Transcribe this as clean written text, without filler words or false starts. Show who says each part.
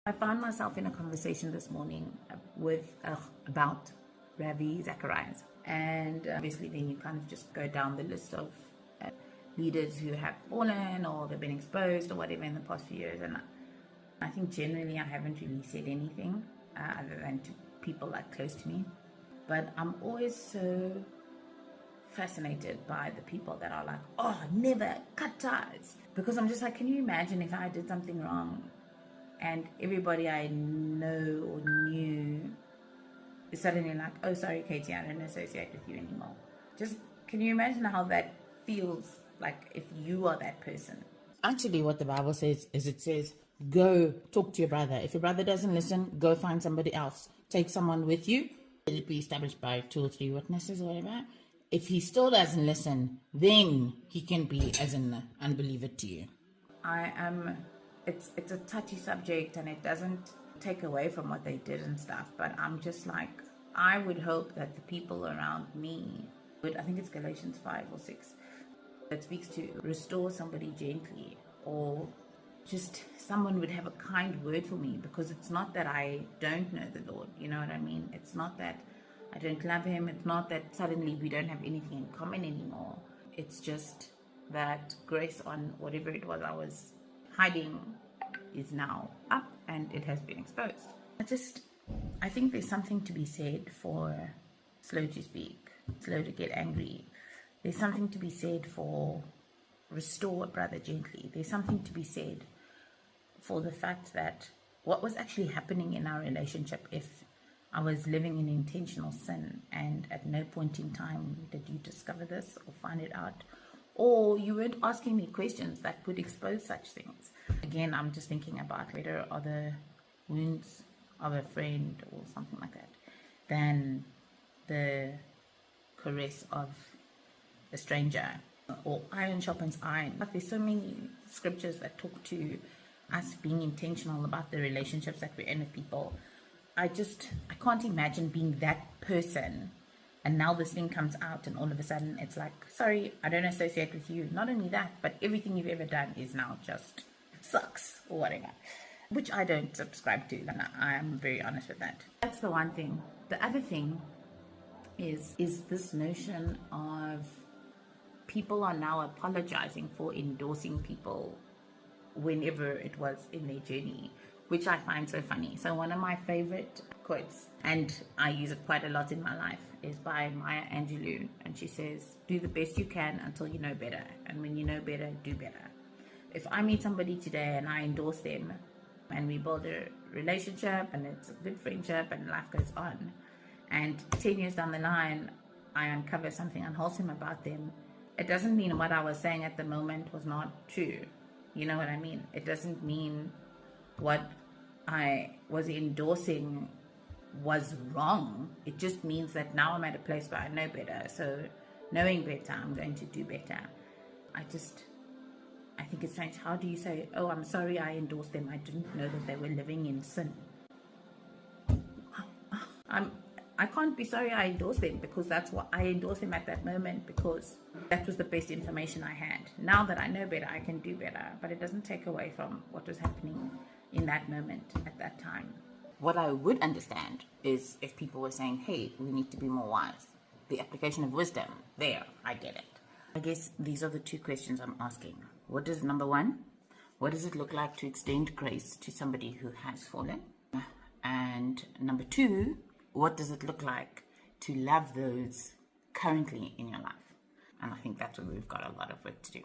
Speaker 1: I found myself in a conversation this morning about Ravi Zacharias, and obviously then you kind of just go down the list of leaders who have fallen or they've been exposed or whatever in the past few years, and I think generally I haven't really said anything other than to people like close to me, but I'm always so fascinated by the people that are like, oh, never cut ties, because I'm just like, can you imagine if I did something wrong and everybody I know or knew is suddenly like, oh, sorry, Katie, I don't associate with you anymore. Just, can you imagine how that feels like if you are that person?
Speaker 2: Actually, what the Bible says is it says, go talk to your brother. If your brother doesn't listen, go find somebody else. Take someone with you. Let it be established by 2 or 3 witnesses or whatever. If he still doesn't listen, then he can be as an unbeliever to you.
Speaker 1: It's a touchy subject and it doesn't take away from what they did and stuff, but I'm just like, I would hope that the people around me would, I think it's Galatians 5 or 6, that speaks to restore somebody gently, or just someone would have a kind word for me, because it's not that I don't know the Lord, you know what I mean? It's not that I don't love him. It's not that suddenly we don't have anything in common anymore. It's just that grace on whatever it was I was hiding is now up and it has been exposed. I think there's something to be said for slow to speak, slow to get angry. There's something to be said for restore a brother gently. There's something to be said for the fact that what was actually happening in our relationship, if I was living in intentional sin and at no point in time did you discover this or find it out, or you weren't asking me questions that could expose such things. Again, I'm just thinking about whether are the wounds of a friend or something like that than the caress of a stranger, or iron sharpens iron. But there's so many scriptures that talk to us being intentional about the relationships that we're in with people. I can't imagine being that person, and now this thing comes out and all of a sudden it's like, sorry, I don't associate with you. Not only that, but everything you've ever done is now just sucks or whatever, which I don't subscribe to, and I am very honest with that. That's the one thing. The other thing is this notion of people are now apologizing for endorsing people whenever it was in their journey, which I find so funny. So one of my favorite quotes, and I use it quite a lot in my life, is by Maya Angelou, and she says, do the best you can until you know better, and when you know better, do better. If I meet somebody today and I endorse them and we build a relationship and it's a good friendship and life goes on, and 10 years down the line I uncover something unwholesome about them, it doesn't mean what I was saying at the moment was not true. You know what I mean? It doesn't mean what I was endorsing was wrong. It just means that now I'm at a place where I know better. So knowing better, I'm going to do better. I think it's strange. How do you say, oh, I'm sorry I endorsed them. I didn't know that they were living in sin. I can't be sorry I endorsed them, because that's what I endorsed them at that moment, because that was the best information I had. Now that I know better, I can do better, but it doesn't take away from what was happening in that moment at that time. What I would understand is if people were saying, hey, we need to be more wise. The application of wisdom, there, I get it. I guess these are the two questions I'm asking. Number one, what does it look like to extend grace to somebody who has fallen? And number two, what does it look like to love those currently in your life? And I think that's where we've got a lot of work to do.